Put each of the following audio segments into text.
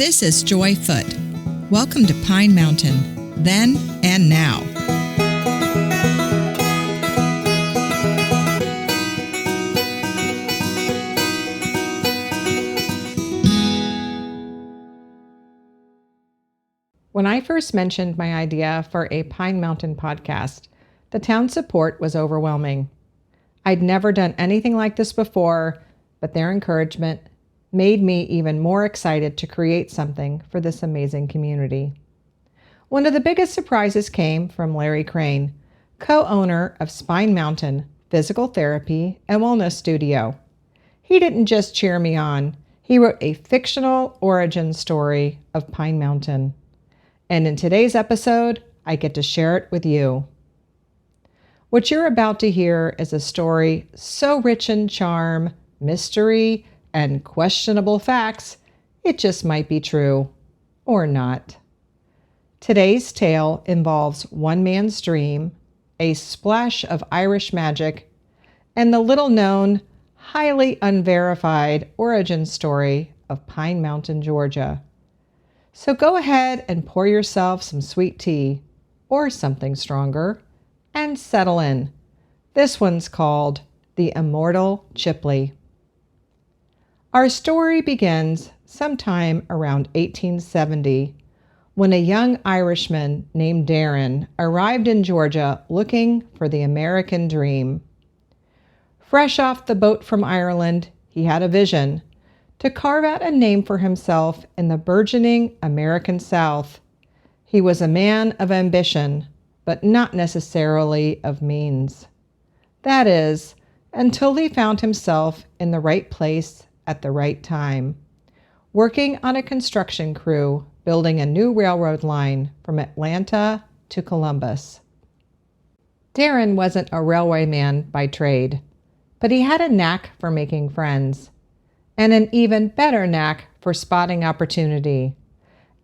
This is Joy Foote. Welcome to Pine Mountain, then and now. When I first mentioned my idea for a Pine Mountain podcast, the town's support was overwhelming. I'd never done anything like this before, but their encouragement made me even more excited to create something for this amazing community. One of the biggest surprises came from Larry Crane, co-owner of Spine Mountain Physical Therapy and Wellness Studio. He didn't just cheer me on, he wrote a fictional origin story of Pine Mountain. And in today's episode, I get to share it with you. What you're about to hear is a story so rich in charm, mystery, and questionable facts, it just might be true or not. Today's tale involves one man's dream, a splash of Irish magic, and the little-known, highly unverified origin story of Pine Mountain, Georgia. So go ahead and pour yourself some sweet tea or something stronger and settle in. This one's called The Immortal Chipley. Our story begins sometime around 1870 when a young Irishman named Darren arrived in Georgia looking for the American dream. Fresh off the boat from Ireland, he had a vision to carve out a name for himself in the burgeoning American South. He was a man of ambition, but not necessarily of means. That is, until he found himself in the right place at the right time, working on a construction crew building a new railroad line from Atlanta to Columbus. Darren wasn't a railway man by trade, but he had a knack for making friends, and an even better knack for spotting opportunity.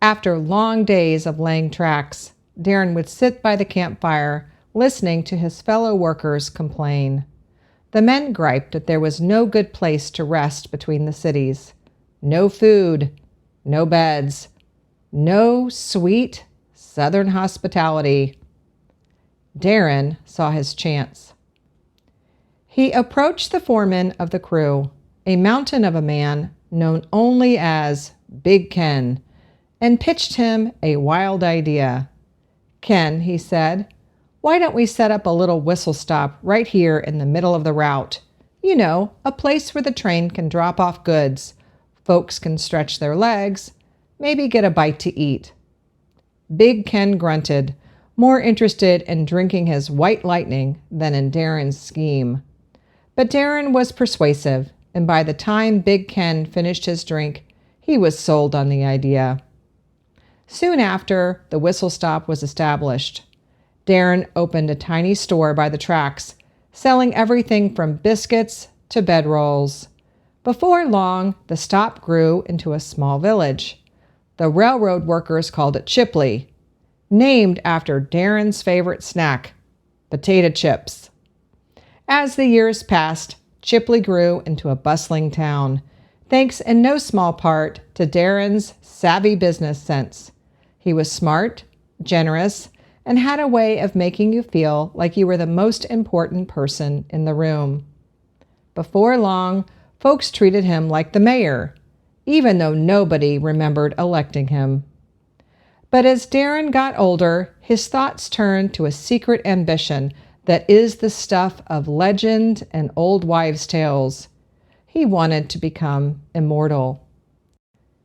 After long days of laying tracks, Darren would sit by the campfire listening to his fellow workers complain. The men griped that there was no good place to rest between the cities. No food, no beds, no sweet Southern hospitality. Darren saw his chance. He approached the foreman of the crew, a mountain of a man known only as Big Ken, and pitched him a wild idea. "Ken," he said, "why don't we set up a little whistle stop right here in the middle of the route? You know, a place where the train can drop off goods. Folks can stretch their legs, maybe get a bite to eat." Big Ken grunted, more interested in drinking his white lightning than in Darren's scheme. But Darren was persuasive, and by the time Big Ken finished his drink, he was sold on the idea. Soon after, the whistle stop was established. Darren opened a tiny store by the tracks, selling everything from biscuits to bedrolls. Before long, the stop grew into a small village. The railroad workers called it Chipley, named after Darren's favorite snack, potato chips. As the years passed, Chipley grew into a bustling town, thanks in no small part to Darren's savvy business sense. He was smart, generous, and had a way of making you feel like you were the most important person in the room. Before long, folks treated him like the mayor, even though nobody remembered electing him. But as Darren got older, his thoughts turned to a secret ambition that is the stuff of legend and old wives' tales. He wanted to become immortal.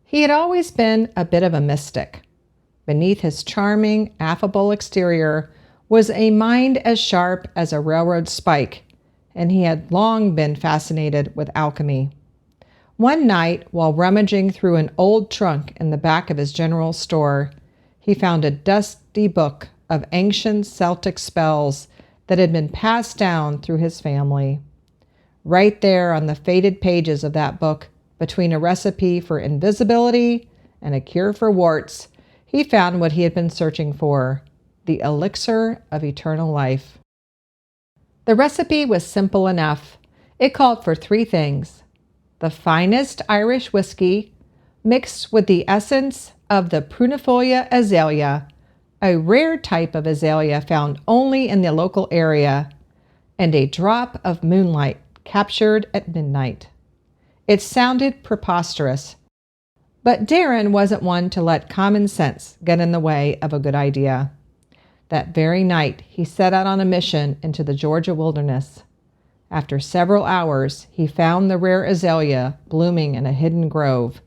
He had always been a bit of a mystic. Beneath his charming, affable exterior was a mind as sharp as a railroad spike, and he had long been fascinated with alchemy. One night, while rummaging through an old trunk in the back of his general store, he found a dusty book of ancient Celtic spells that had been passed down through his family. Right there on the faded pages of that book, between a recipe for invisibility and a cure for warts, he found what he had been searching for, the elixir of eternal life. The recipe was simple enough. It called for 3 things: the finest Irish whiskey, mixed with the essence of the prunifolia azalea, a rare type of azalea found only in the local area, and a drop of moonlight captured at midnight. It sounded preposterous, but Darren wasn't one to let common sense get in the way of a good idea. That very night, he set out on a mission into the Georgia wilderness. After several hours, he found the rare azalea blooming in a hidden grove,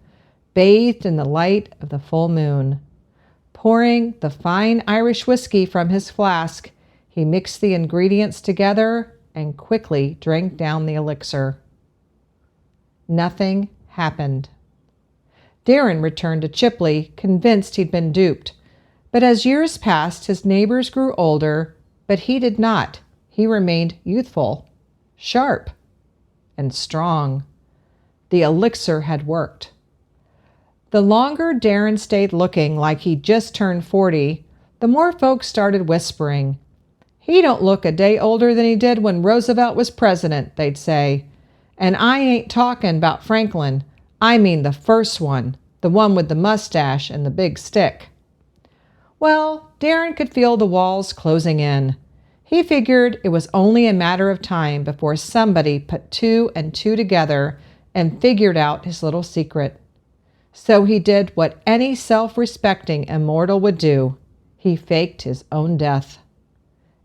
bathed in the light of the full moon. Pouring the fine Irish whiskey from his flask, he mixed the ingredients together and quickly drank down the elixir. Nothing happened. Darren returned to Chipley, convinced he'd been duped. But as years passed, his neighbors grew older, but he did not. He remained youthful, sharp, and strong. The elixir had worked. The longer Darren stayed looking like he'd just turned 40, the more folks started whispering. "He don't look a day older than he did when Roosevelt was president," they'd say. "And I ain't talking about Franklin. I mean the first one, the one with the mustache and the big stick." Well, Darren could feel the walls closing in. He figured it was only a matter of time before somebody put 2 and 2 together and figured out his little secret. So he did what any self-respecting immortal would do. He faked his own death.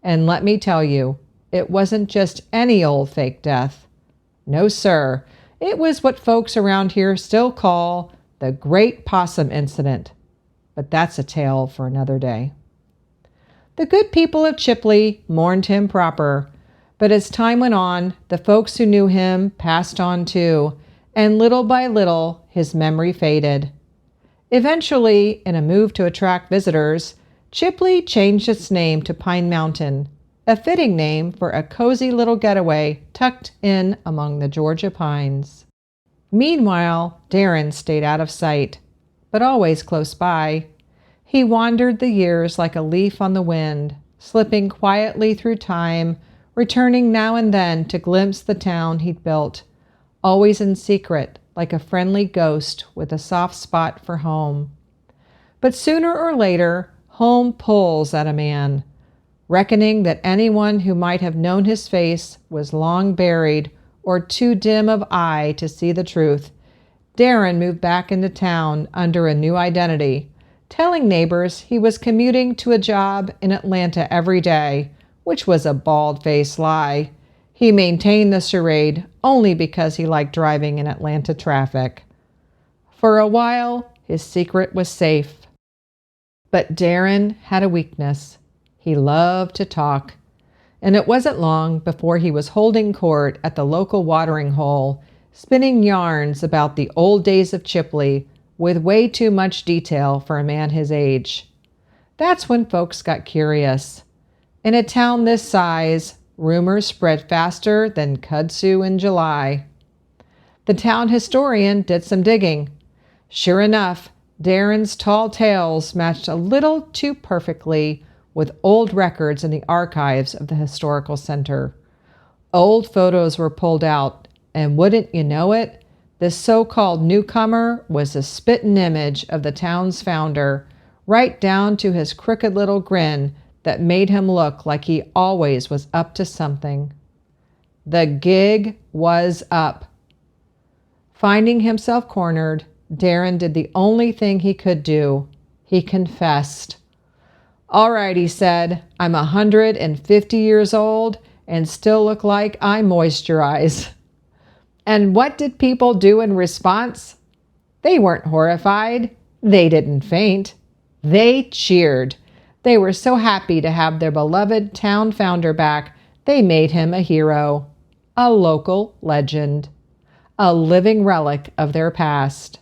And let me tell you, it wasn't just any old fake death. No, sir. It was what folks around here still call the Great Possum Incident. But that's a tale for another day. The good people of Chipley mourned him proper, but as time went on, the folks who knew him passed on too, and little by little, his memory faded. Eventually, in a move to attract visitors, Chipley changed its name to Pine Mountain, a fitting name for a cozy little getaway tucked in among the Georgia pines. Meanwhile, Darren stayed out of sight, but always close by. He wandered the years like a leaf on the wind, slipping quietly through time, returning now and then to glimpse the town he'd built, always in secret, like a friendly ghost with a soft spot for home. But sooner or later, home pulls at a man. Reckoning that anyone who might have known his face was long buried or too dim of eye to see the truth, Darren moved back into town under a new identity, telling neighbors he was commuting to a job in Atlanta every day, which was a bald-faced lie. He maintained the charade only because he liked driving in Atlanta traffic. For a while, his secret was safe. But Darren had a weakness. He loved to talk. And it wasn't long before he was holding court at the local watering hole, spinning yarns about the old days of Chipley with way too much detail for a man his age. That's when folks got curious. In a town this size, rumors spread faster than kudzu in July. The town historian did some digging. Sure enough, Darren's tall tales matched a little too perfectly with old records in the archives of the historical center. Old photos were pulled out, and wouldn't you know it, this so-called newcomer was a spitting image of the town's founder, right down to his crooked little grin that made him look like he always was up to something. The gig was up. Finding himself cornered, Darren did the only thing he could do. He confessed. "All right," he said, "I'm 150 years old and still look like I moisturize." And what did people do in response? They weren't horrified. They didn't faint. They cheered. They were so happy to have their beloved town founder back, they made him a hero, a local legend, a living relic of their past.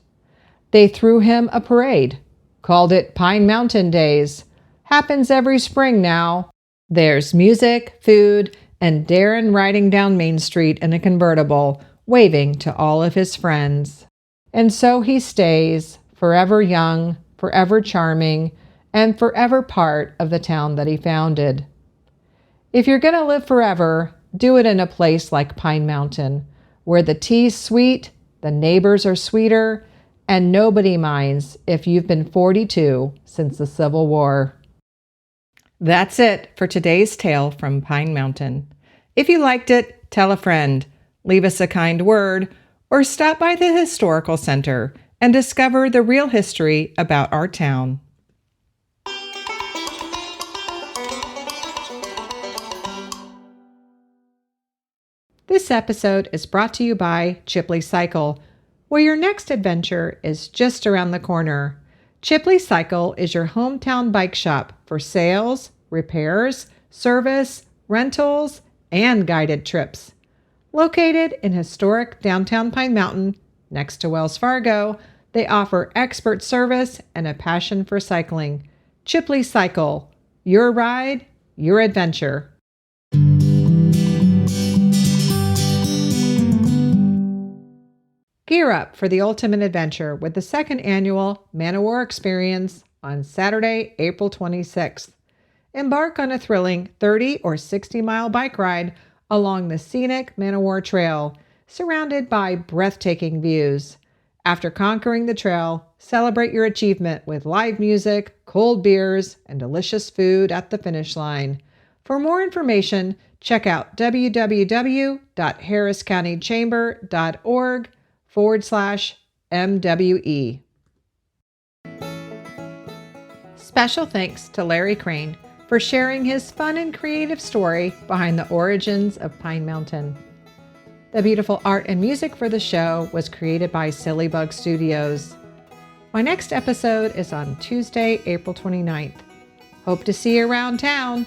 They threw him a parade, called it Pine Mountain Days. Happens every spring now. There's music, food, and Darren riding down Main Street in a convertible, waving to all of his friends. And so he stays, forever young, forever charming, and forever part of the town that he founded. If you're going to live forever, do it in a place like Pine Mountain, where the tea's sweet, the neighbors are sweeter, And nobody minds if you've been 42 since the Civil War. That's it for today's tale from Pine Mountain. If you liked it, tell a friend, leave us a kind word, or stop by the Historical Center and discover the real history about our town. This episode is brought to you by Chipley Cycle, where your next adventure is just around the corner. Chipley Cycle is your hometown bike shop for sales, repairs, service, rentals, and guided trips. Located in historic downtown Pine Mountain, next to Wells Fargo, they offer expert service and a passion for cycling. Chipley Cycle, your ride, your adventure. Gear up for the ultimate adventure with the second annual Man o' War Experience on Saturday, April 26th. Embark on a thrilling 30 or 60-mile bike ride along the scenic Man o' War Trail, surrounded by breathtaking views. After conquering the trail, celebrate your achievement with live music, cold beers, and delicious food at the finish line. For more information, check out www.harriscountychamber.org/MWE. Special thanks to Larry Crane for sharing his fun and creative story behind the origins of Pine Mountain. The beautiful art and music for the show was created by Silly Bug Studios. My next episode is on Tuesday, April 29th. Hope to see you around town.